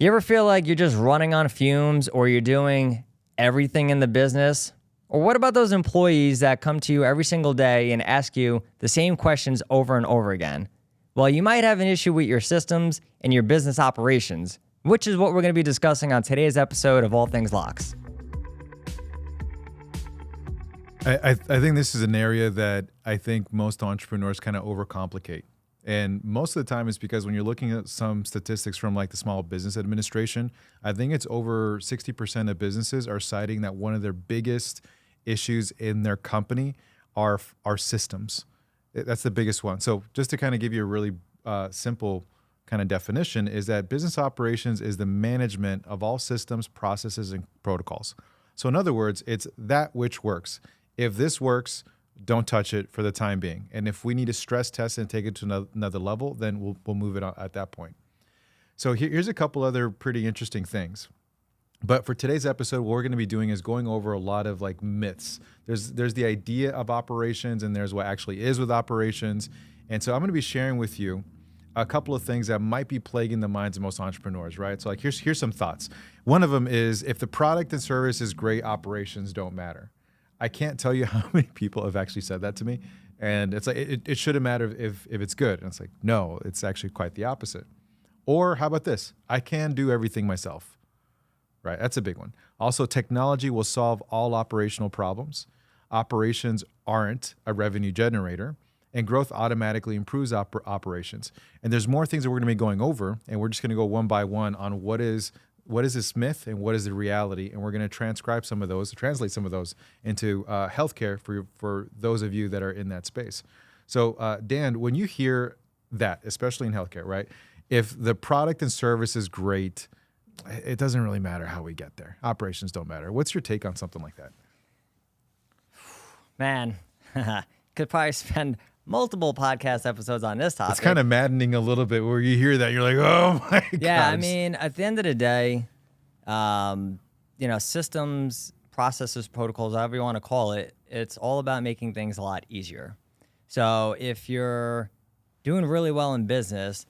You ever feel like you're just running on fumes or you're doing everything in the business? Or what about those employees that come to you every single day and ask you the same questions over and over again? Well, you might have an issue with your systems and your business operations, which is what we're going to be discussing on today's episode of All Things LOCS. I think this is an area that I think most entrepreneurs kind of overcomplicate. And most of the time it's because when you're looking at some statistics from like the Small Business Administration, I think it's over 60% of businesses are citing that one of their biggest issues in their company are systems. That's the biggest one. So just to kind of give you a really simple kind of definition is that business operations is the management of all systems, processes, and protocols. So in other words, it's that which works. If this works, don't touch it for the time being. And if we need to stress test and take it to another level, then we'll move it on at that point. So here's a couple other pretty interesting things. But for today's episode, what we're going to be doing is going over a lot of like myths. There's the idea of operations and there's what actually is with operations. And so I'm going to be sharing with you a couple of things that might be plaguing the minds of most entrepreneurs, right? So like here's some thoughts. One of them is if the product and service is great, operations don't matter. I can't tell you how many people have actually said that to me. And it's like, it shouldn't matter if it's good. And it's like, no, it's actually quite the opposite. Or how about this? I can do everything myself, right? That's a big one. Also, technology will solve all operational problems. Operations aren't a revenue generator, and growth automatically improves operations. And there's more things that we're going to be going over, and we're just going to go one by one on what is this myth and what is the reality, and we're going to translate some of those into healthcare for those of you that are in that space. So Dan, when you hear that, especially in healthcare, right? If the product and service is great, it doesn't really matter how we get there. Operations don't matter. What's your take on something like that? Man, could probably spend multiple podcast episodes on this topic. It's kind of maddening a little bit where you hear that. You're like, oh my God. Yeah, I mean, at the end of the day, systems, processes, protocols, however you want to call it, it's all about making things a lot easier. So if you're doing really well in business,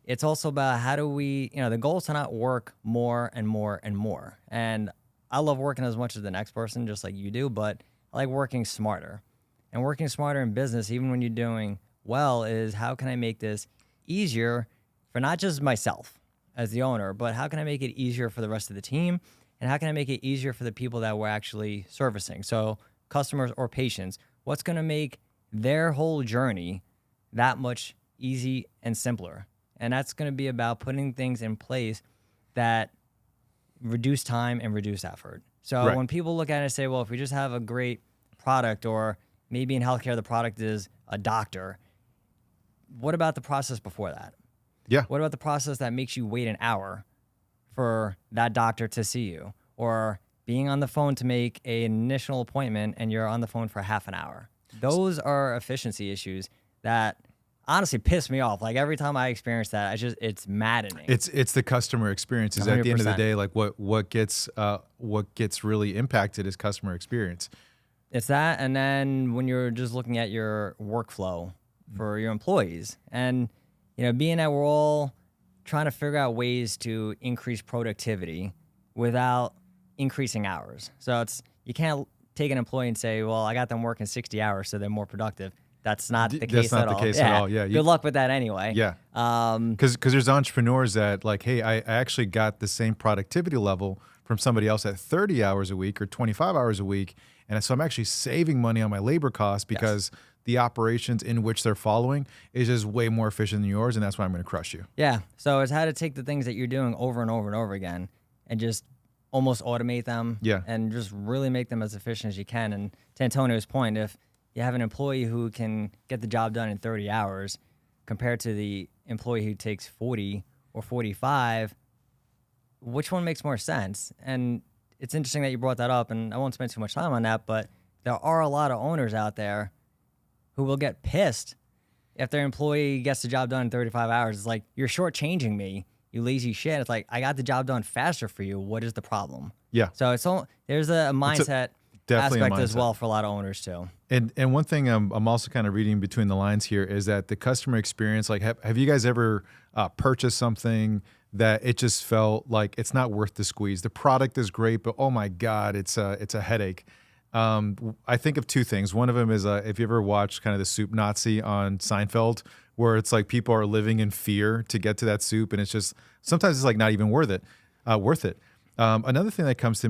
it's also about how do we, the goal is to not work more and more and more. And I love working as much as the next person, just like you do, but I like working smarter. And working smarter in business, even when you're doing well, is how can I make this easier for not just myself as the owner, but how can I make it easier for the rest of the team? And how can I make it easier for the people that we're actually servicing? So customers or patients, what's going to make their whole journey that much easy and simpler? And that's going to be about putting things in place that reduce time and reduce effort. So Right. When people look at it and say, well, if we just have a great product, or maybe in healthcare, the product is a doctor, what about the process before that? Yeah. What about the process that makes you wait an hour for that doctor to see you, or being on the phone to make an initial appointment and you're on the phone for half an hour? Those are efficiency issues that honestly piss me off. Like every time I experience that, it's maddening. It's the customer experience. Is at the end of the day, like what gets really impacted is customer experience. It's that, and then when you're just looking at your workflow for your employees, and being that we're all trying to figure out ways to increase productivity without increasing hours. So you can't take an employee and say, well, I got them working 60 hours so they're more productive. That's not the case at all. That's not the case at all. Yeah. Good luck with that anyway. Yeah. Because there's entrepreneurs that like, hey, I actually got the same productivity level from somebody else at 30 hours a week or 25 hours a week. And so I'm actually saving money on my labor costs because the operations in which they're following is just way more efficient than yours. And that's why I'm going to crush you. Yeah. So it's how to take the things that you're doing over and over and over again and just almost automate them. Yeah. And just really make them as efficient as you can. And to Antonio's point, if you have an employee who can get the job done in 30 hours compared to the employee who takes 40 or 45, which one makes more sense? And it's interesting that you brought that up, and I won't spend too much time on that, but there are a lot of owners out there who will get pissed if their employee gets the job done in 35 hours. It's like, you're shortchanging me, you lazy shit. It's like, I got the job done faster for you. What is the problem? Yeah. So there's a mindset aspect as well for a lot of owners too. And one thing I'm also kind of reading between the lines here is that the customer experience, like have you guys ever purchased something that it just felt like it's not worth the squeeze. The product is great, but oh my God, it's a headache. I think of two things. One of them is if you ever watched kind of the soup Nazi on Seinfeld, where it's like people are living in fear to get to that soup, and it's just sometimes it's like not even worth it. Another thing that comes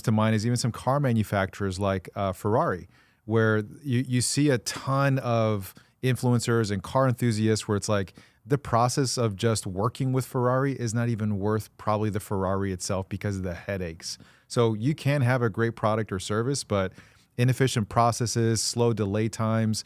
to mind is even some car manufacturers like Ferrari, where you see a ton of influencers and car enthusiasts where it's like the process of just working with Ferrari is not even worth probably the Ferrari itself because of the headaches. So you can have a great product or service, but inefficient processes, slow delay times,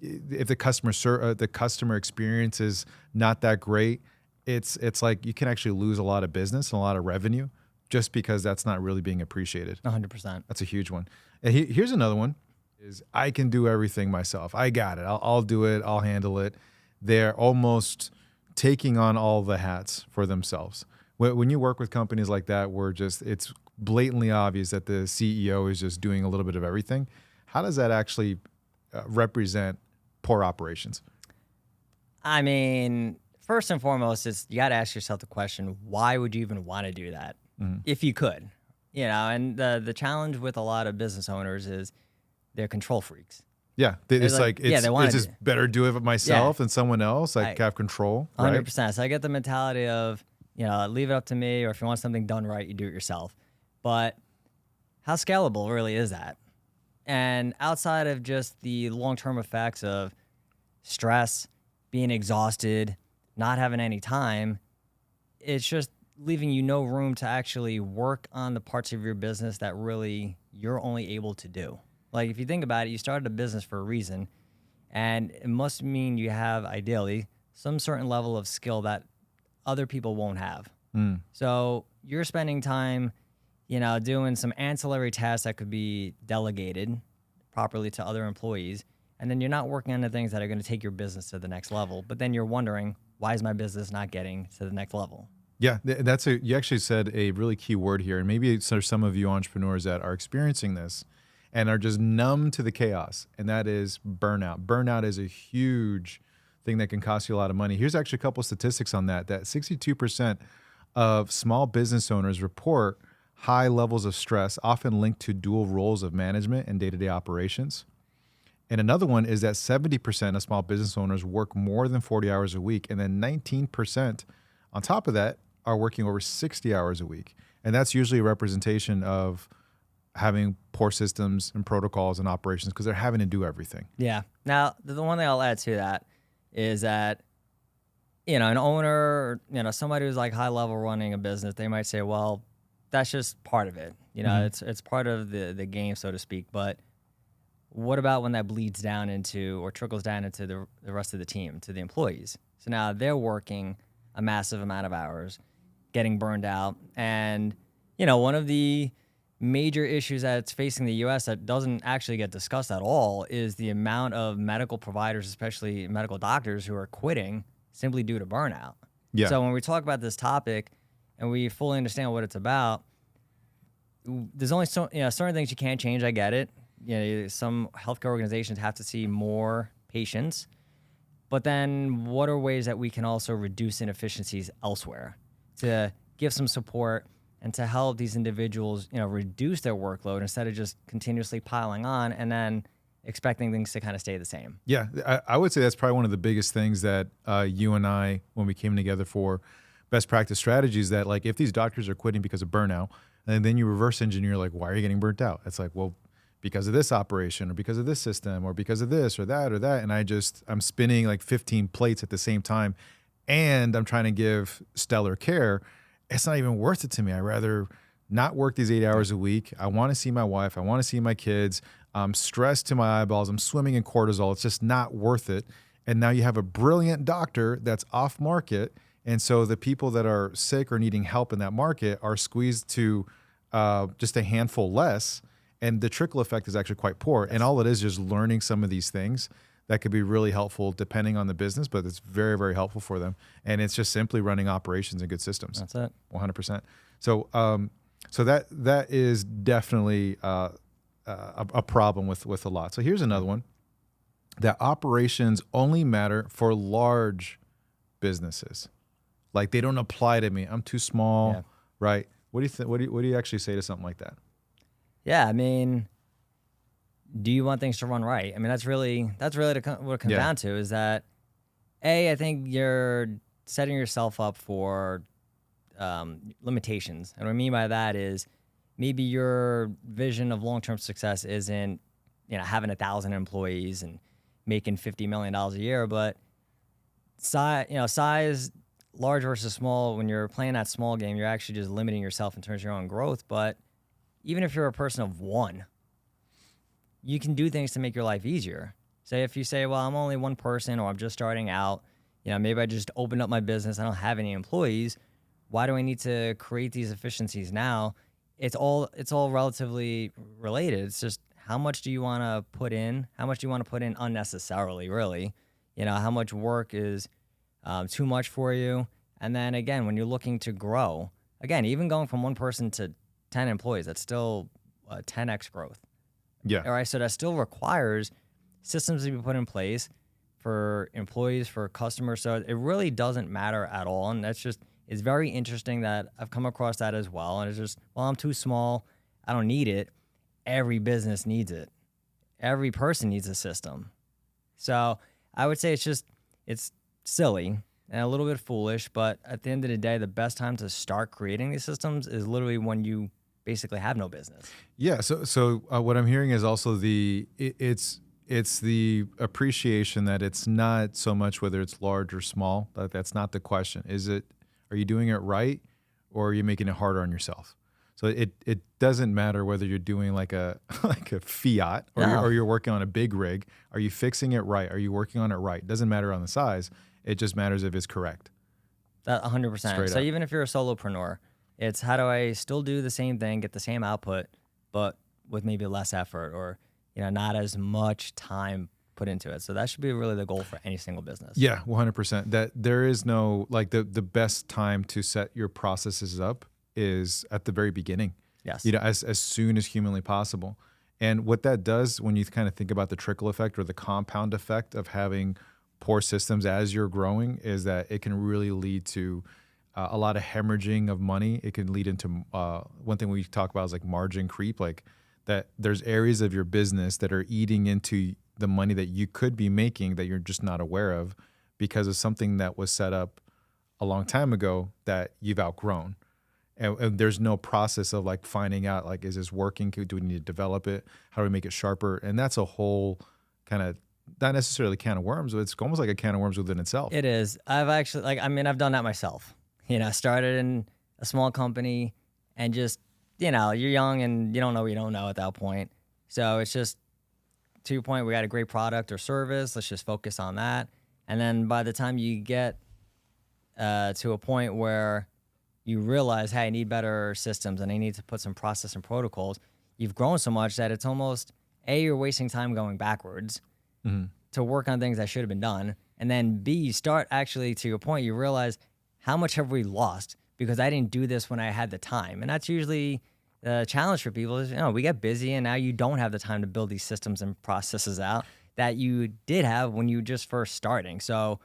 if the customer experience is not that great, it's like you can actually lose a lot of business and a lot of revenue just because that's not really being appreciated. 100%. That's a huge one. And here's another one: is I can do everything myself. I got it. I'll do it. I'll handle it. They're almost taking on all the hats for themselves. When you work with companies like that, where it's blatantly obvious that the CEO is just doing a little bit of everything, how does that actually represent poor operations? I mean, first and foremost, you got to ask yourself the question, why would you even want to do that if you could? And the challenge with a lot of business owners is they're control freaks. Yeah, it's just better do it myself than someone else. Have control. 100%. Right? So I get the mentality of, leave it up to me, or if you want something done right, you do it yourself. But how scalable really is that? And outside of just the long-term effects of stress, being exhausted, not having any time, it's just leaving you no room to actually work on the parts of your business that really you're only able to do. Like if you think about it, you started a business for a reason, and it must mean you have ideally some certain level of skill that other people won't have. So you're spending time, doing some ancillary tasks that could be delegated properly to other employees, and then you're not working on the things that are going to take your business to the next level. But then you're wondering, why is my business not getting to the next level? Yeah, you actually said a really key word here, and maybe there's some of you entrepreneurs that are experiencing this and are just numb to the chaos, and that is burnout. Burnout is a huge thing that can cost you a lot of money. Here's actually a couple of statistics on that 62% of small business owners report high levels of stress, often linked to dual roles of management and day-to-day operations. And another one is that 70% of small business owners work more than 40 hours a week, and then 19% on top of that are working over 60 hours a week. And that's usually a representation of having poor systems and protocols and operations because they're having to do everything. Yeah. Now, the one thing I'll add to that is that, an owner, somebody who's like high level running a business, they might say, well, that's just part of it. It's part of the game, so to speak. But what about when that bleeds down into or trickles down into the rest of the team, to the employees? So now they're working a massive amount of hours, getting burned out. And, one of the major issues that's facing the U.S. that doesn't actually get discussed at all is the amount of medical providers, especially medical doctors, who are quitting simply due to burnout. Yeah. So when we talk about this topic and we fully understand what it's about, there's only certain things you can't change. I get it. Some healthcare organizations have to see more patients, but then what are ways that we can also reduce inefficiencies elsewhere to give some support and to help these individuals, reduce their workload instead of just continuously piling on and then expecting things to kind of stay the same? Yeah, I would say that's probably one of the biggest things that you and I, when we came together for best practice strategies, that like if these doctors are quitting because of burnout, and then you reverse engineer, like, why are you getting burnt out? It's like, well, because of this operation or because of this system or because of this or that or that. And I'm spinning like 15 plates at the same time and I'm trying to give stellar care. It's not even worth it to me. I'd rather not work these 8 hours a week. I want to see my wife. I want to see my kids. I'm stressed to my eyeballs. I'm swimming in cortisol. It's just not worth it. And now you have a brilliant doctor that's off market. And so the people that are sick or needing help in that market are squeezed to just a handful less. And the trickle effect is actually quite poor. Yes. And all it is just learning some of these things that could be really helpful depending on the business, but it's very, very helpful for them. And it's just simply running operations and good systems. That's it. 100%. So that is definitely a problem with a lot. So here's another one, that operations only matter for large businesses. Like they don't apply to me. I'm too small, Yeah. right? What do you think? What do you actually say to something like that? Yeah, I mean, do you want things to run right? I mean, that's really what it comes Yeah. down to is that I think you're setting yourself up for limitations. And what I mean by that is maybe your vision of long-term success isn't, having 1,000 employees and making $50 million a year, but size, large versus small, when you're playing that small game, you're actually just limiting yourself in terms of your own growth. But even if you're a person of one, you can do things to make your life easier. Say if you say, well, I'm only one person or I'm just starting out, maybe I just opened up my business, I don't have any employees. Why do I need to create these efficiencies now? It's all relatively related. It's just how much do you want to put in? How much do you want to put in unnecessarily, really? How much work is too much for you? And then again, when you're looking to grow, again, even going from one person to 10 employees, that's still 10x growth. Yeah. All right, so that still requires systems to be put in place for employees, for customers. So it really doesn't matter at all. And it's very interesting that I've come across that as well. And it's just, well, I'm too small. I don't need it. Every business needs it. Every person needs a system. So I would say it's silly and a little bit foolish, but at the end of the day, the best time to start creating these systems is literally when you basically have no business. Yeah. So what I'm hearing is also it's the appreciation that it's not so much whether it's large or small. That's not the question. Are you doing it right, or are you making it harder on yourself? So it doesn't matter whether you're doing like a Fiat or you're working on a big rig. Are you fixing it right? Are you working on it right? It doesn't matter on the size. It just matters if it's correct. That 100%. Straight So up. even if you're a solopreneur, it's how do I still do the same thing, get the same output, but with maybe less effort or not as much time put into it. So that should be really the goal for any single business. Yeah, 100%. That there is no like the best time to set your processes up is at the very beginning. Yes. As soon as humanly possible. And what that does when you kind of think about the trickle effect or the compound effect of having poor systems as you're growing is that it can really lead to a lot of hemorrhaging of money. It can lead into one thing we talk about is like margin creep, like that there's areas of your business that are eating into the money that you could be making that you're just not aware of because of something that was set up a long time ago that you've outgrown. And there's no process of like finding out, like, is this working? Do we need to develop it? How do we make it sharper? And that's a whole kind of, not necessarily a can of worms, but it's almost like a can of worms within itself. It is. I've done that myself. Started in a small company and just, you're young and you don't know what you don't know at that point. So it's just to your point, we got a great product or service. Let's just focus on that. And then by the time you get to a point where you realize, hey, I need better systems and I need to put some process and protocols, you've grown so much that it's almost, A, you're wasting time going backwards to work on things that should have been done. And then B, you start actually, to your point, you realize how much have we lost because I didn't do this when I had the time. And that's usually the challenge for people is, we get busy and now you don't have the time to build these systems and processes out that you did have when you were just first starting. So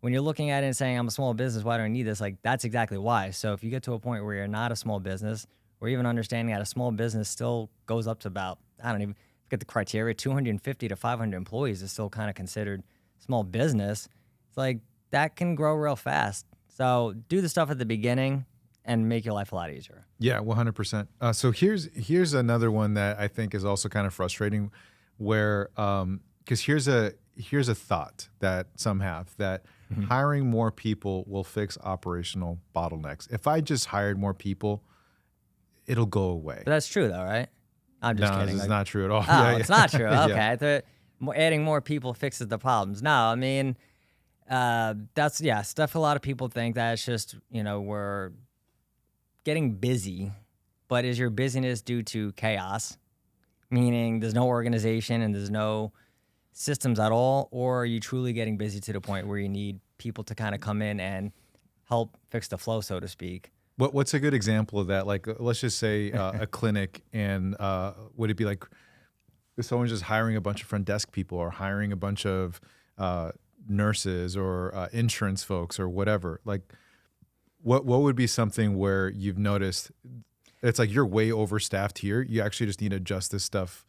when you're looking at it and saying, I'm a small business, why do I need this? Like, that's exactly why. So if you get to a point where you're not a small business, or even understanding that a small business still goes up to about, I don't even forget the criteria, 250 to 500 employees is still kind of considered small business. It's like that can grow real fast. So do the stuff at the beginning and make your life a lot easier. Yeah, 100%. So here's another one that I think is also kind of frustrating, where because here's a thought that some have that hiring more people will fix operational bottlenecks. If I just hired more people, it'll go away. But that's true though, right? I'm just kidding. No, it's not true at all. Oh, it's not true. Okay. Yeah. I thought adding more people fixes the problems. No, I mean, that's stuff a lot of people think that it's just, we're getting busy, but is your busyness due to chaos? Meaning there's no organization and there's no systems at all, or are you truly getting busy to the point where you need people to kind of come in and help fix the flow, so to speak? What's a good example of that? Like, let's just say a clinic, and would it be like if someone's just hiring a bunch of front desk people or hiring a bunch of nurses or insurance folks or whatever? Like, What would be something where you've noticed it's like you're way overstaffed here? You actually just need to adjust this stuff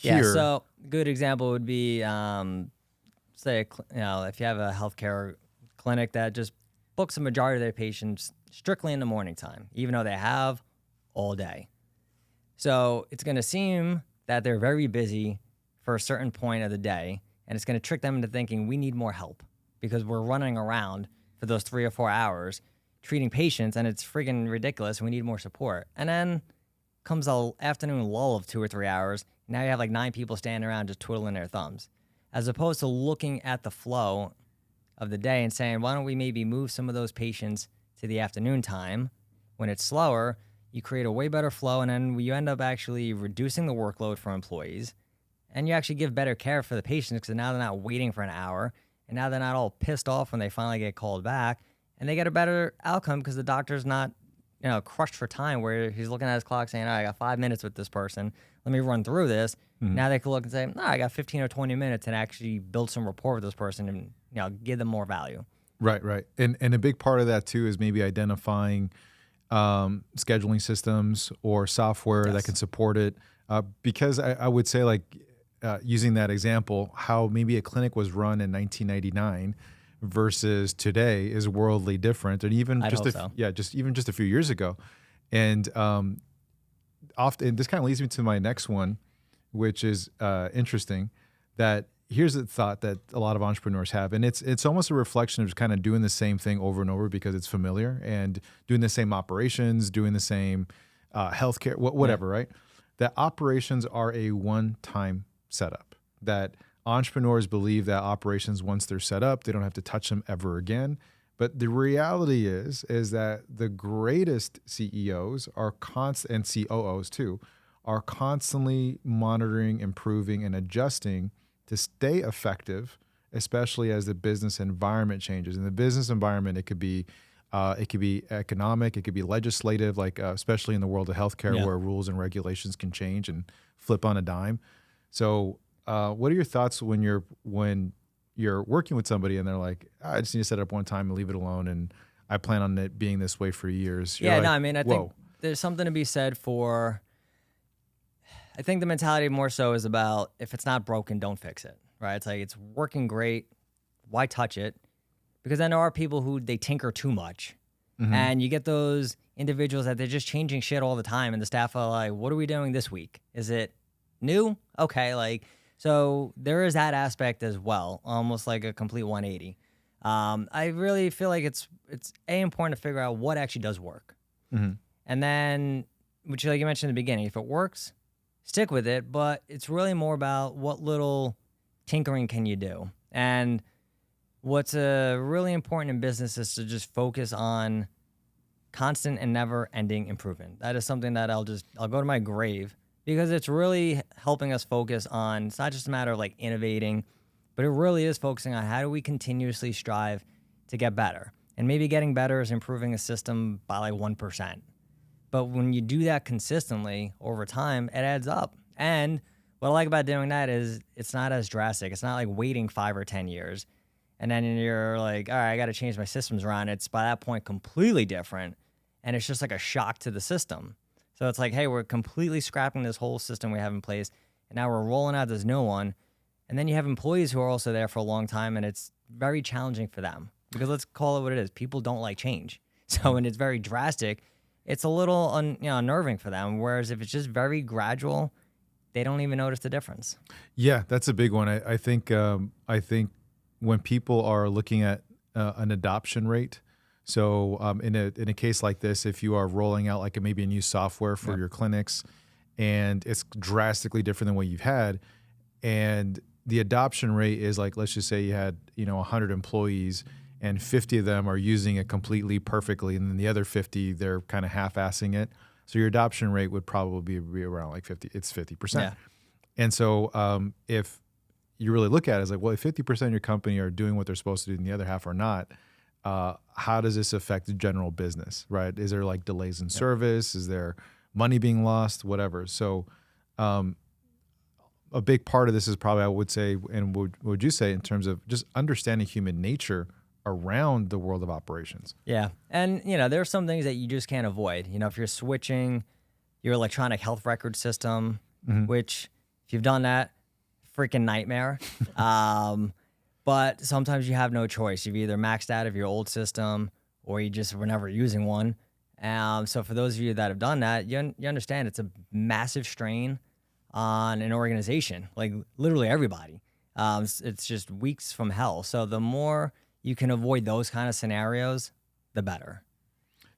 Yeah. here. So good example would be, say, if you have a healthcare clinic that just books a majority of their patients strictly in the morning time, even though they have all day. So it's going to seem that they're very busy for a certain point of the day, and it's going to trick them into thinking we need more help because we're running around for those 3 or 4 hours treating patients, and it's freaking ridiculous. We need more support. And then comes a afternoon lull of 2 or 3 hours. Now you have like 9 people standing around just twiddling their thumbs, as opposed to looking at the flow of the day and saying, why don't we maybe move some of those patients to the afternoon time when it's slower? You create a way better flow, and then you end up actually reducing the workload for employees, and you actually give better care for the patients because now they're not waiting for an hour, and now they're not all pissed off when they finally get called back, and they get a better outcome because the doctor's not, crushed for time where he's looking at his clock saying, all right, I got 5 minutes with this person. Let me run through this. Now they can look and say, no, I got 15 or 20 minutes and actually build some rapport with this person and, give them more value. Right. And a big part of that too is maybe identifying scheduling systems or software that can support it. Because I would say using that example, how maybe a clinic was run in 1999 versus today is worldly different. And even just a few years ago. And often this kind of leads me to my next one, which is interesting, that here's a thought that a lot of entrepreneurs have, and it's almost a reflection of just kind of doing the same thing over and over because it's familiar, and doing the same operations, doing the same healthcare, whatever, right? That operations are a one-time setup. That entrepreneurs believe that operations, once they're set up, they don't have to touch them ever again. But the reality is that the greatest CEOs are and COOs too, are constantly monitoring, improving, and adjusting to stay effective, especially as the business environment changes. In the business environment, it could be economic, it could be legislative, especially in the world of healthcare, where rules and regulations can change and flip on a dime. So, what are your thoughts when you're working with somebody and they're like, I just need to set it up one time and leave it alone, and I plan on it being this way for years? I think there's something to be said for. I think the mentality more so is about if it's not broken, don't fix it, right? It's like it's working great, why touch it? Because then there are people who they tinker too much, and you get those individuals that they're just changing shit all the time, and the staff are like, what are we doing this week? Is it new? Okay, so there is that aspect as well, almost like a complete 180. I really feel like it's important to figure out what actually does work, and then, which like you mentioned in the beginning, if it works, stick with it, but it's really more about what little tinkering can you do. And what's really important in business is to just focus on constant and never-ending improvement. That is something that I'll go to my grave, because it's really helping us focus on, it's not just a matter of innovating, but it really is focusing on how do we continuously strive to get better. And maybe getting better is improving a system by 1%. But when you do that consistently over time, it adds up. And what I like about doing that is it's not as drastic. It's not like waiting 5 or 10 years. And then you're like, all right, I got to change my systems around. It's by that point completely different. And it's just like a shock to the system. So it's like, hey, we're completely scrapping this whole system we have in place. And now we're rolling out this new one. And then you have employees who are also there for a long time. And it's very challenging for them. Because let's call it what it is. People don't like change. So when it's very drastic, it's a little unnerving for them. Whereas if it's just very gradual, they don't even notice the difference. Yeah, that's a big one. I think when people are looking at an adoption rate, so in a case like this, if you are rolling out maybe a new software for your clinics, and it's drastically different than what you've had, and the adoption rate is let's just say you had 100 employees, and 50 of them are using it completely perfectly, and then the other 50, they're kind of half-assing it. So your adoption rate would probably be around 50. It's 50%. Yeah. And so if you really look at it, it's if 50% of your company are doing what they're supposed to do and the other half are not, how does this affect the general business, right? Is there delays in service? Is there money being lost? Whatever. So a big part of this is probably, I would say, and would you say, in terms of just understanding human nature around the world of operations. Yeah. And, there are some things that you just can't avoid. If you're switching your electronic health record system, which if you've done that, freaking nightmare. But sometimes you have no choice. You've either maxed out of your old system or you just were never using one. So for those of you that have done that, you understand it's a massive strain on an organization, like literally everybody. It's just weeks from hell. So the more you can avoid those kind of scenarios, the better.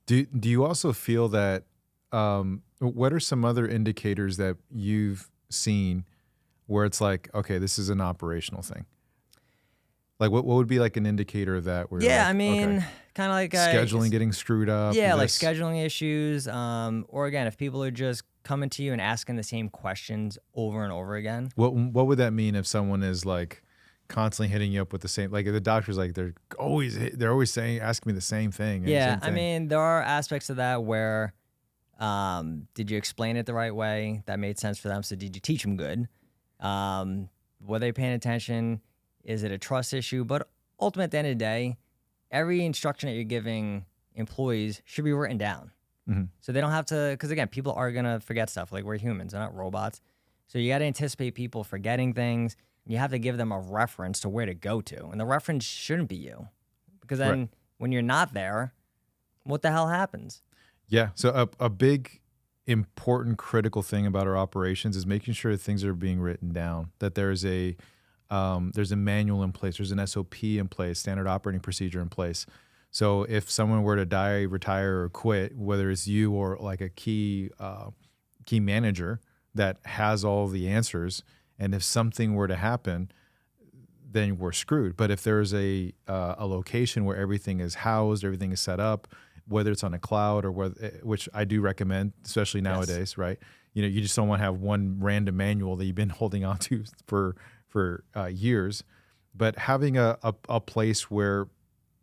Do you also feel that, what are some other indicators that you've seen where it's like, okay, this is an operational thing? Like what would be like an indicator of that? Where Yeah, like, I mean, okay, kind of like scheduling getting screwed up. Yeah, like scheduling issues. Or again, if people are just coming to you and asking the same questions over and over again. What would that mean if someone is like constantly hitting you up with the same, like if the doctor's like they're always asking me the same thing. Yeah, I mean, there are aspects of that where did you explain it the right way? That made sense for them. So did you teach them good? Were they paying attention? Is it a trust issue? But ultimately, at the end of the day, every instruction that you're giving employees should be written down. So they don't have to, because again, people are going to forget stuff. Like we're humans, they're not robots. So you got to anticipate people forgetting things. You have to give them a reference to where to go to. And the reference shouldn't be you. Because then when you're not there, what the hell happens? Yeah. So a big, important, critical thing about our operations is making sure that things are being written down, that there's a manual in place, there's an SOP in place, standard operating procedure in place. So if someone were to die, retire, or quit, whether it's you or like a key manager that has all the answers, and if something were to happen, then we're screwed. But if there's a location where everything is housed, everything is set up, whether it's on a cloud or which I do recommend, especially nowadays, right? You just don't want to have one random manual that you've been holding on to for years, but having a place where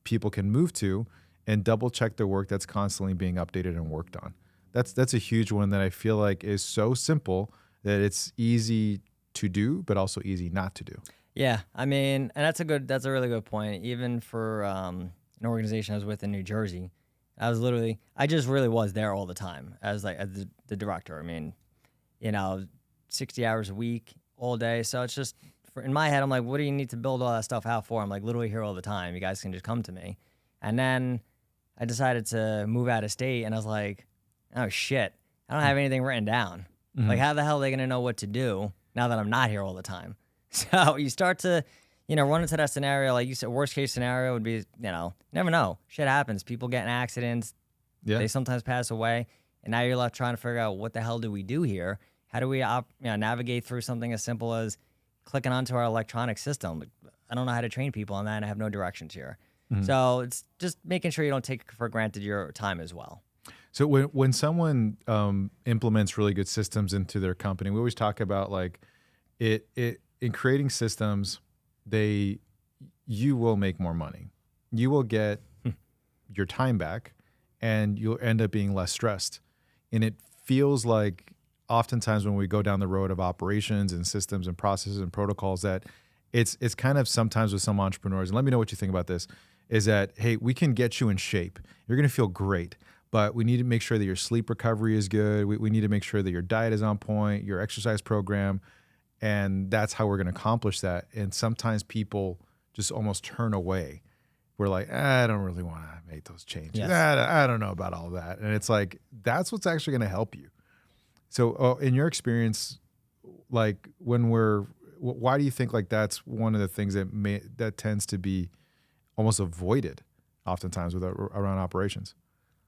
people can move to and double check their work that's constantly being updated and worked on. That's a huge one that I feel like is so simple that it's easy to do, but also easy not to do. Yeah, I mean, and that's a really good point. Even for an organization I was with in New Jersey, I just really was there all the time as the director. I mean, 60 hours a week, all day. So it's just, in my head, I'm like, what do you need to build all that stuff out for? I'm like literally here all the time. You guys can just come to me. And then I decided to move out of state, and I was like, oh shit, I don't have anything written down. Like, how the hell are they gonna know what to do now that I'm not here all the time? So you start to, run into that scenario. Like you said, worst case scenario would be, never know. Shit happens. People get in accidents. Yeah. They sometimes pass away. And now you're left trying to figure out what the hell do we do here? How do we navigate through something as simple as clicking onto our electronic system? I don't know how to train people on that, and I have no directions here. So it's just making sure you don't take for granted your time as well. So when someone implements really good systems into their company, we always talk about like it in creating systems, you will make more money. You will get your time back, and you'll end up being less stressed. And it feels like oftentimes when we go down the road of operations and systems and processes and protocols, that it's kind of sometimes with some entrepreneurs, and let me know what you think about this, is that, hey, we can get you in shape. You're going to feel great, but we need to make sure that your sleep recovery is good. We need to make sure that your diet is on point, your exercise program, and that's how we're going to accomplish that. And sometimes people just almost turn away. We're like, I don't really want to make those changes. Yes. I don't know about all that. And it's like, that's what's actually going to help you. So in your experience, like why do you think like that's one of the things that tends to be almost avoided oftentimes around operations?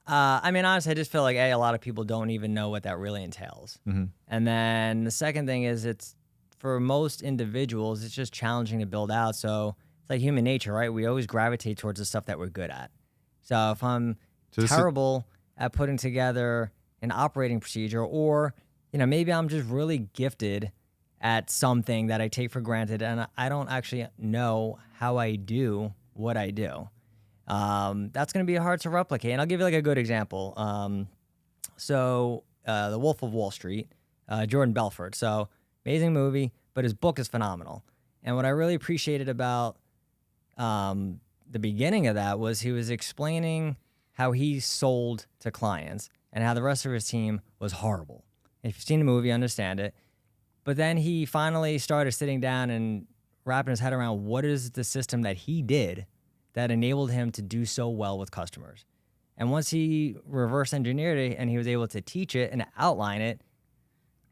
I mean, honestly, I just feel like, a lot of people don't even know what that really entails. And then the second thing is it's, for most individuals, it's just challenging to build out. So it's like human nature, right? We always gravitate towards the stuff that we're good at. So if I'm terrible at putting together an operating procedure, or, maybe I'm just really gifted at something that I take for granted and I don't actually know how I do what I do. That's going to be hard to replicate. And I'll give you like a good example. The Wolf of Wall Street, Jordan Belfort. So amazing movie, but his book is phenomenal. And what I really appreciated about the beginning of that was he was explaining how he sold to clients and how the rest of his team was horrible. If you've seen the movie, you understand it. But then he finally started sitting down and wrapping his head around what is the system that he did that enabled him to do so well with customers. And once he reverse engineered it and he was able to teach it and outline it,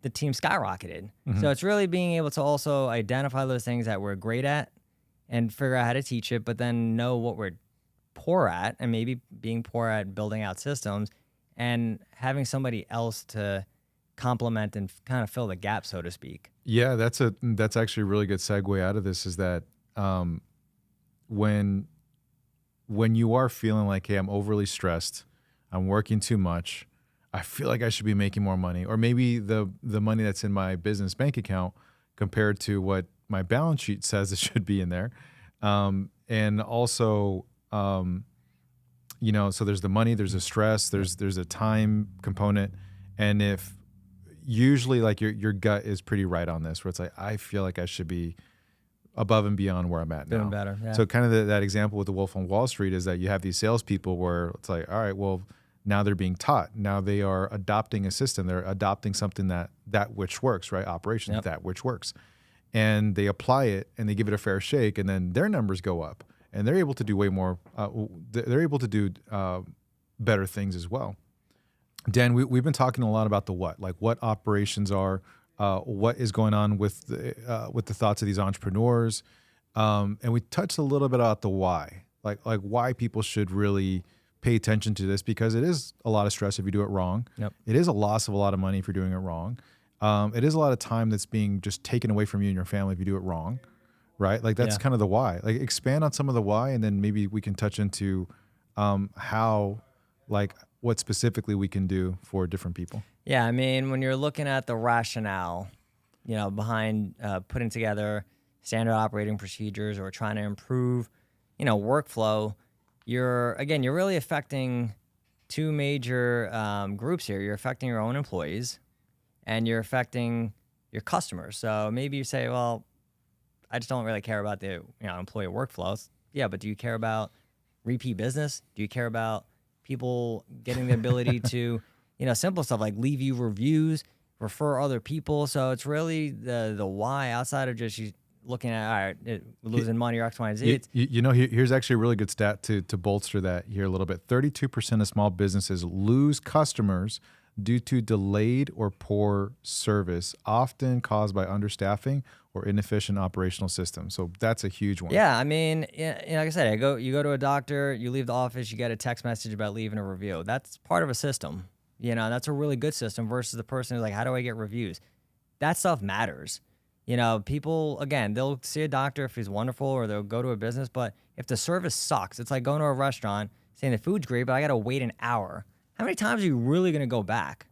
the team skyrocketed. So it's really being able to also identify those things that we're great at and figure out how to teach it, but then know what we're poor at, and maybe being poor at building out systems and having somebody else to complement and kind of fill the gap, so to speak. Yeah, that's actually a really good segue out of this, is that when you are feeling like, hey, I'm overly stressed, I'm working too much, I feel like I should be making more money, or maybe the money that's in my business bank account compared to what my balance sheet says it should be in there. And also, so there's the money, there's a stress, there's a time component. And if usually like your gut is pretty right on this, where it's like, I feel like I should be above and beyond where I'm at now. Doing better. Yeah. So kind of that example with the Wolf on Wall Street is that you have these salespeople where it's like, all right, well, now they're being taught. Now they are adopting a system. They're adopting something that which works, right? Operations, that which works. And they apply it and they give it a fair shake, and then their numbers go up and they're able to do way more. They're able to do better things as well. Dan, we've been talking a lot about the what, like what operations are, what is going on with the thoughts of these entrepreneurs. And we touched a little bit about the why, like why people should really pay attention to this, because it is a lot of stress if you do it wrong. Yep. It is a loss of a lot of money if you're doing it wrong. It is a lot of time that's being just taken away from you and your family if you do it wrong, right? Like that's kind of the why. Like expand on some of the why, and then maybe we can touch into how, like what specifically we can do for different people. Yeah, I mean, when you're looking at the rationale, behind putting together standard operating procedures or trying to improve, workflow, you're really affecting two major groups here. You're affecting your own employees, and you're affecting your customers. So maybe you say, well, I just don't really care about the employee workflows. Yeah, but do you care about repeat business? Do you care about people getting the ability to, simple stuff like leave you reviews, refer other people? So it's really the why outside of just you looking at, all right, we're losing money or X, Y, and Z. Here's actually a really good stat to bolster that here a little bit. 32% of small businesses lose customers due to delayed or poor service, often caused by understaffing or inefficient operational systems. So that's a huge one. Yeah, I mean, like I said, you go to a doctor, you leave the office, you get a text message about leaving a review. That's part of a system. That's a really good system versus the person who's like, how do I get reviews? That stuff matters. People, again, they'll see a doctor if he's wonderful, or they'll go to a business, but if the service sucks, it's like going to a restaurant saying the food's great, but I got to wait an hour. How many times are you really going to go back?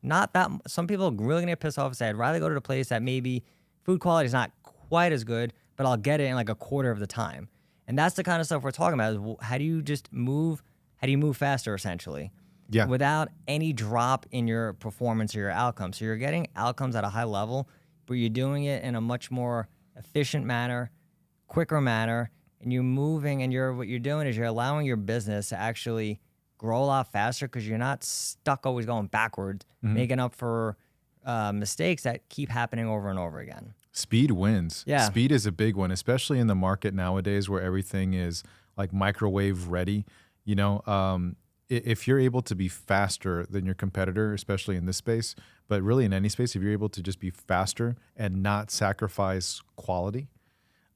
Not that. Some people are really going to get pissed off and say, I'd rather go to the place that maybe food quality is not quite as good, but I'll get it in like a quarter of the time. And that's the kind of stuff we're talking about, is how do you move faster, essentially? Yeah. Without any drop in your performance or your outcomes. So you're getting outcomes at a high level, but you're doing it in a much more efficient manner, quicker manner, and you're moving, and what you're doing is you're allowing your business to actually grow a lot faster, because you're not stuck always going backwards, making up for mistakes that keep happening over and over again. Speed wins. Yeah. Speed is a big one, especially in the market nowadays where everything is like microwave ready. If you're able to be faster than your competitor, especially in this space, but really in any space, if you're able to just be faster and not sacrifice quality,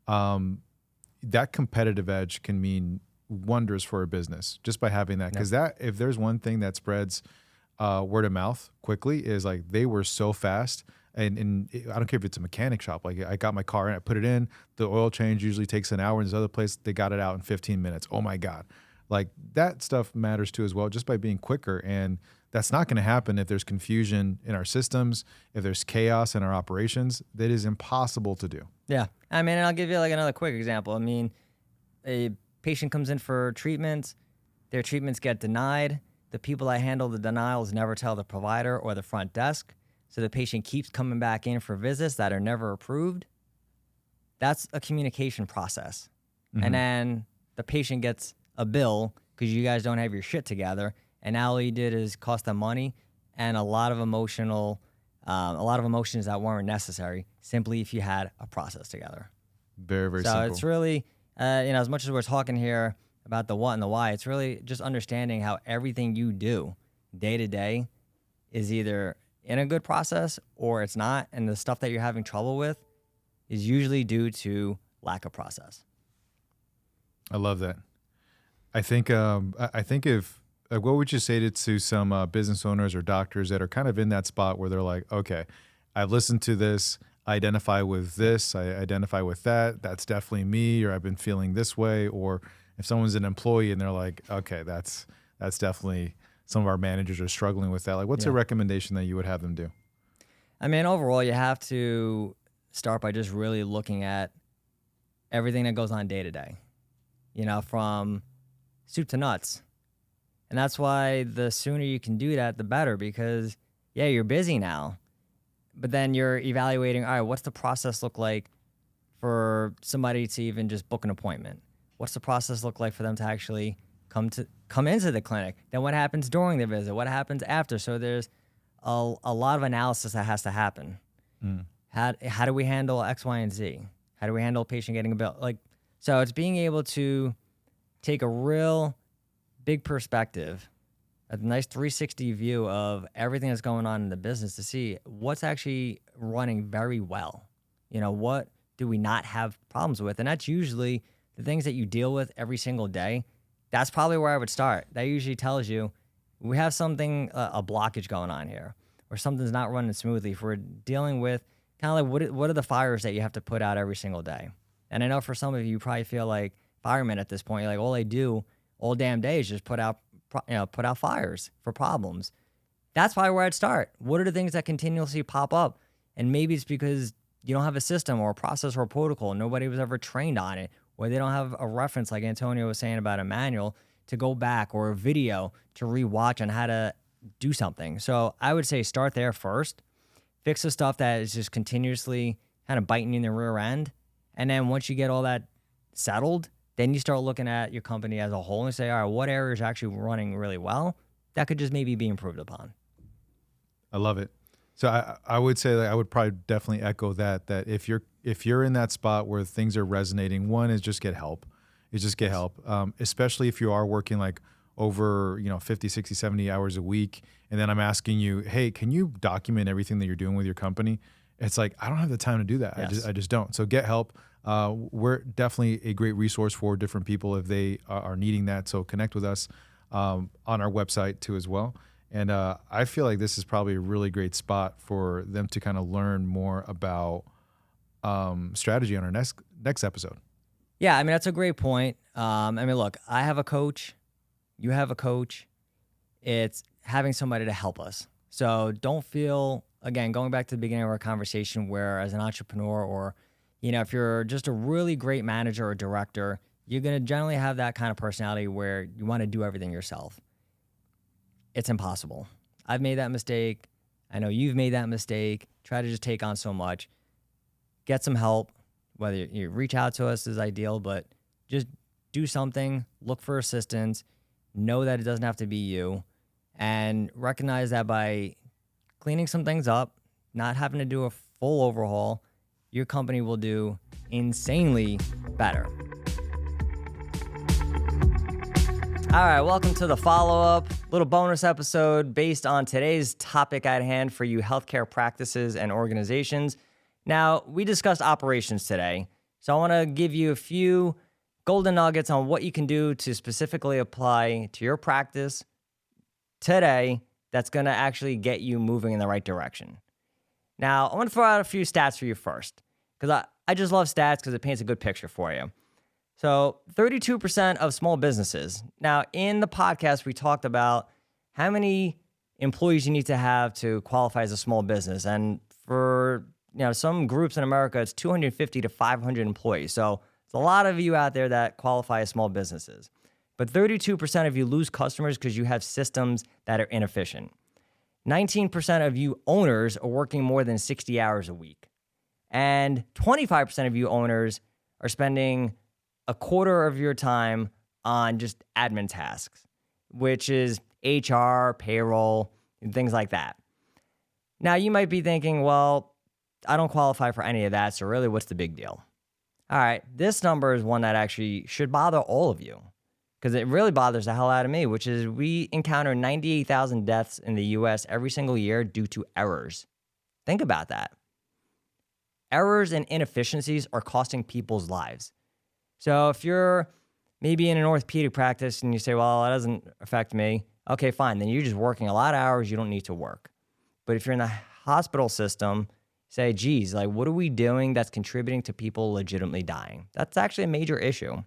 that competitive edge can mean wonders for a business just by having that. Because if there's one thing that spreads word of mouth quickly, is like they were so fast. And I don't care if it's a mechanic shop. Like I got my car and I put it in, the oil change usually takes an hour. And this other place, they got it out in 15 minutes. Oh my God. Like that stuff matters too as well, just by being quicker. And that's not going to happen if there's confusion in our systems, if there's chaos in our operations. That is impossible to do. Yeah. I mean, and I'll give you like another quick example. I mean, a patient comes in for treatments, their treatments get denied. The people that handle the denials never tell the provider or the front desk. So the patient keeps coming back in for visits that are never approved. That's a communication process. And then the patient gets a bill because you guys don't have your shit together, and now all you did is cost them money and a lot of emotions that weren't necessary simply if you had a process together. Very, very so simple. It's really, as much as we're talking here about the what and the why, it's really just understanding how everything you do day to day is either in a good process or it's not. And the stuff that you're having trouble with is usually due to lack of process. I love that. I think if, what would you say to some business owners or doctors that are kind of in that spot where they're like, okay, I've listened to this, I identify with this, I identify with that, that's definitely me, or I've been feeling this way, or if someone's an employee and they're like, okay, that's definitely, some of our managers are struggling with that. Like, what's a recommendation that you would have them do? I mean, overall, you have to start by just really looking at everything that goes on day to day, from soup to nuts. And that's why the sooner you can do that, the better, because you're busy now, but then you're evaluating, all right, what's the process look like for somebody to even just book an appointment? What's the process look like for them to actually come into the clinic? Then what happens during the visit? What happens after? So there's a lot of analysis that has to happen. How do we handle X, Y, and Z? How do we handle a patient getting a bill? So it's being able to take a real big perspective, a nice 360 view of everything that's going on in the business to see what's actually running very well. What do we not have problems with? And that's usually the things that you deal with every single day. That's probably where I would start. That usually tells you we have something, a blockage going on here, or something's not running smoothly. If we're dealing with kind of like what are the fires that you have to put out every single day? And I know for some of you probably feel like firemen at this point. You're like, all they do all damn day is just put out fires for problems. That's probably where I'd start. What are the things that continuously pop up? And maybe it's because you don't have a system or a process or a protocol. Nobody was ever trained on it, or they don't have a reference, like Antonio was saying about a manual to go back, or a video to rewatch on how to do something. So I would say start there first. Fix the stuff that is just continuously kind of biting you in the rear end. And then once you get all that settled, then you start looking at your company as a whole and say, all right, what areas are actually running really well that could just maybe be improved upon? I love it. So I would say that I would probably definitely echo that if you're in that spot where things are resonating, one is just get help. Especially if you are working like over 50, 60, 70 hours a week. And then I'm asking you, hey, can you document everything that you're doing with your company? It's like, I don't have the time to do that. Yes. I just don't. So get help. We're definitely a great resource for different people if they are needing that. So connect with us on our website too as well. And I feel like this is probably a really great spot for them to kind of learn more about strategy on our next episode. Yeah, I mean, that's a great point. Look, I have a coach. You have a coach. It's having somebody to help us. So don't feel, again, going back to the beginning of our conversation, where as an entrepreneur or, if you're just a really great manager or director, you're going to generally have that kind of personality where you want to do everything yourself. It's impossible. I've made that mistake. I know you've made that mistake. Try to just take on so much. Get some help. Whether you reach out to us is ideal, but just do something. Look for assistance. Know that it doesn't have to be you. And recognize that by cleaning some things up, not having to do a full overhaul, your company will do insanely better. All right, welcome to the follow-up, little bonus episode based on today's topic at hand for you healthcare practices and organizations. Now, we discussed operations today, so I want to give you a few golden nuggets on what you can do to specifically apply to your practice today that's going to actually get you moving in the right direction. Now, I want to throw out a few stats for you first, because I just love stats because it paints a good picture for you. So 32% of small businesses. Now, in the podcast, we talked about how many employees you need to have to qualify as a small business. And for some groups in America, it's 250 to 500 employees. So it's a lot of you out there that qualify as small businesses. But 32% of you lose customers because you have systems that are inefficient. 19% of you owners are working more than 60 hours a week. And 25% of you owners are spending a quarter of your time on just admin tasks, which is HR, payroll, and things like that. Now, you might be thinking, well, I don't qualify for any of that, so really, what's the big deal? All right, this number is one that actually should bother all of you because it really bothers the hell out of me, which is we encounter 98,000 deaths in the US every single year due to errors. Think about that. Errors and inefficiencies are costing people's lives. So if you're maybe in an orthopedic practice and you say, well, that doesn't affect me, okay, fine. Then you're just working a lot of hours you don't need to work. But if you're in the hospital system, say, geez, like what are we doing that's contributing to people legitimately dying? That's actually a major issue.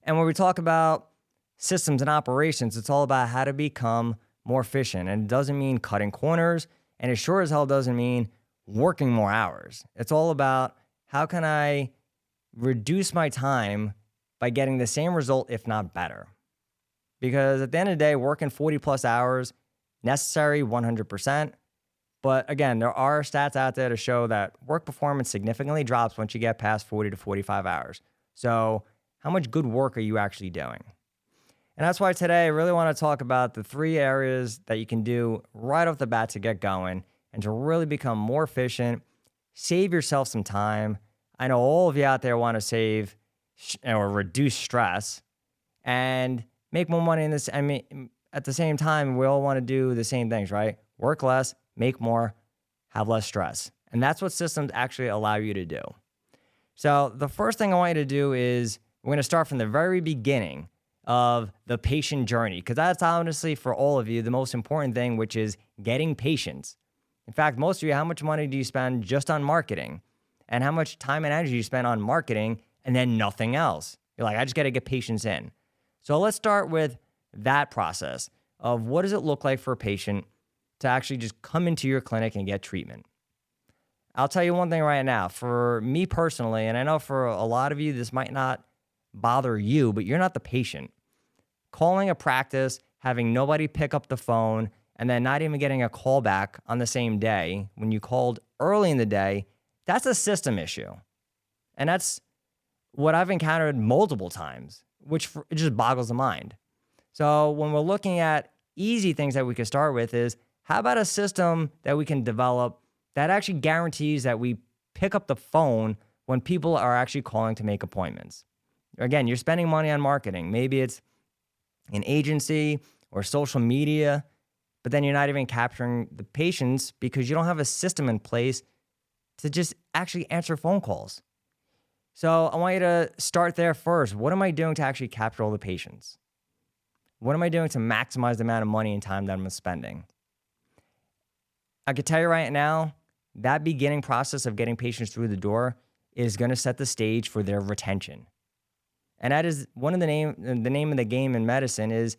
And when we talk about systems and operations, it's all about how to become more efficient. And it doesn't mean cutting corners, and it sure as hell doesn't mean working more hours. It's all about how can I reduce my time by getting the same result, if not better. Because at the end of the day, working 40 plus hours, necessary 100%. But again, there are stats out there to show that work performance significantly drops once you get past 40 to 45 hours. So how much good work are you actually doing? And that's why today I really want to talk about the 3 areas that you can do right off the bat to get going and to really become more efficient, save yourself some time. I know all of you out there want to save or reduce stress and make more money in this. I mean, at the same time, we all want to do the same things, right? Work less, make more, have less stress. And that's what systems actually allow you to do. So the first thing I want you to do is we're going to start from the very beginning of the patient journey, because that's honestly for all of you the most important thing, which is getting patients. In fact, most of you, how much money do you spend just on marketing? And how much time and energy you spend on marketing and then nothing else? You're like, I just got to get patients in. So let's start with that process of what does it look like for a patient to actually just come into your clinic and get treatment. I'll tell you one thing right now. For me personally, and I know for a lot of you, this might not bother you, but you're not the patient. Calling a practice, having nobody pick up the phone, and then not even getting a call back on the same day when you called early in the day, that's a system issue. And that's what I've encountered multiple times, which it just boggles the mind. So when we're looking at easy things that we could start with is, how about a system that we can develop that actually guarantees that we pick up the phone when people are actually calling to make appointments? Again, you're spending money on marketing. Maybe it's an agency or social media, but then you're not even capturing the patients because you don't have a system in place to just actually answer phone calls. So I want you to start there first. What am I doing to actually capture all the patients? What am I doing to maximize the amount of money and time that I'm spending? I can tell you right now, that beginning process of getting patients through the door is going to set the stage for their retention. And that is one of the name of the game in medicine is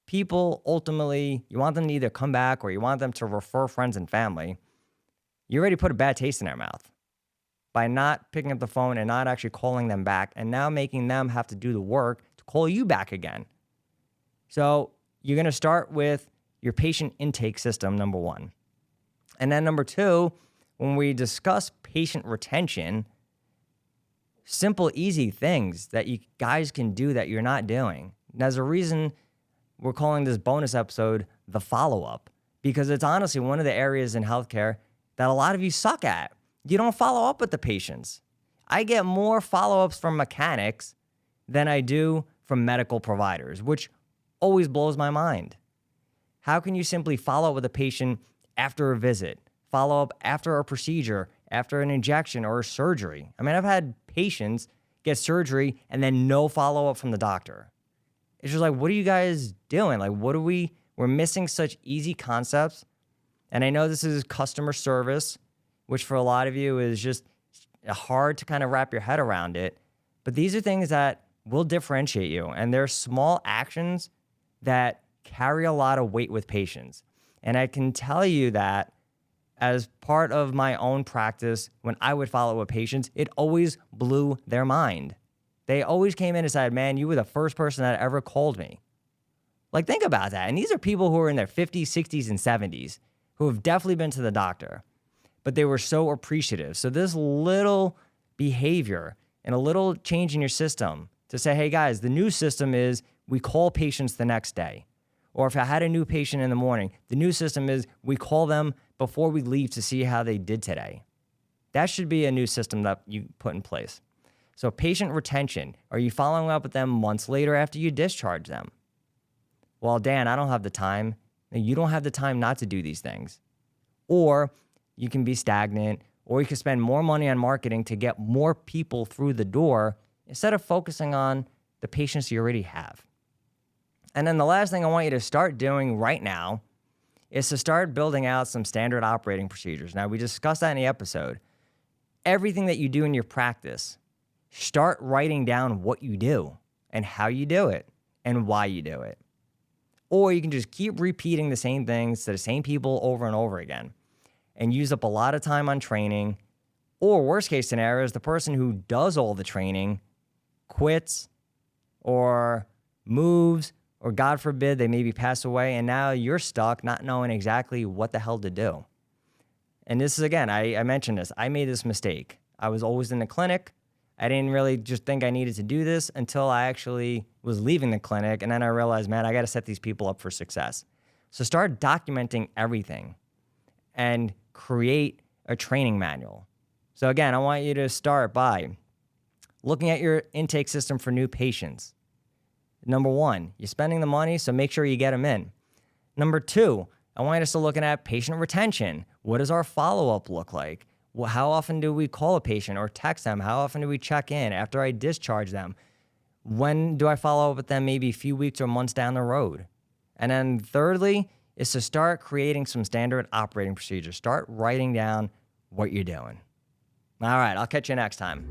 people ultimately, you want them to either come back or you want them to refer friends and family. You already put a bad taste in their mouth by not picking up the phone and not actually calling them back and now making them have to do the work to call you back again. So you're going to start with your patient intake system, number 1. And then number 2, when we discuss patient retention, simple, easy things that you guys can do that you're not doing. And there's a reason we're calling this bonus episode the follow-up, because it's honestly one of the areas in healthcare that a lot of you suck at. You don't follow up with the patients. I get more follow-ups from mechanics than I do from medical providers, which always blows my mind. How can you simply follow up with a patient after a visit, follow up after a procedure, after an injection or a surgery? I mean, I've had patients get surgery and then no follow-up from the doctor. It's just like, what are you guys doing? Like, we're missing such easy concepts. And I know this is customer service, which for a lot of you is just hard to kind of wrap your head around it. But these are things that will differentiate you. And they're small actions that carry a lot of weight with patients. And I can tell you that as part of my own practice, when I would follow up with patients, it always blew their mind. They always came in and said, man, you were the first person that ever called me. Like, think about that. And these are people who are in their 50s, 60s, and 70s who have definitely been to the doctor, but they were so appreciative. So this little behavior and a little change in your system to say, hey guys, the new system is we call patients the next day. Or if I had a new patient in the morning, the new system is we call them before we leave to see how they did today. That should be a new system that you put in place. So patient retention, are you following up with them months later after you discharge them? Well, Dan, I don't have the time. You don't have the time not to do these things. Or you can be stagnant, or you can spend more money on marketing to get more people through the door instead of focusing on the patients you already have. And then the last thing I want you to start doing right now is to start building out some standard operating procedures. Now, we discussed that in the episode. Everything that you do in your practice, start writing down what you do and how you do it and why you do it. Or you can just keep repeating the same things to the same people over and over again and use up a lot of time on training. Or worst case scenario is the person who does all the training quits or moves, or God forbid, they maybe pass away, and now you're stuck not knowing exactly what the hell to do. And this is, again, I mentioned this. I made this mistake. I was always in the clinic. I didn't really just think I needed to do this until I actually was leaving the clinic, and then I realized, man, I got to set these people up for success. So start documenting everything and create a training manual. So again, I want you to start by looking at your intake system for new patients. Number one, you're spending the money, so make sure you get them in. Number two, I want you to start looking at patient retention. What does our follow-up look like? Well, how often do we call a patient or text them? How often do we check in after I discharge them? When do I follow up with them maybe a few weeks or months down the road? And then thirdly is to start creating some standard operating procedures. Start writing down what you're doing. All right, I'll catch you next time.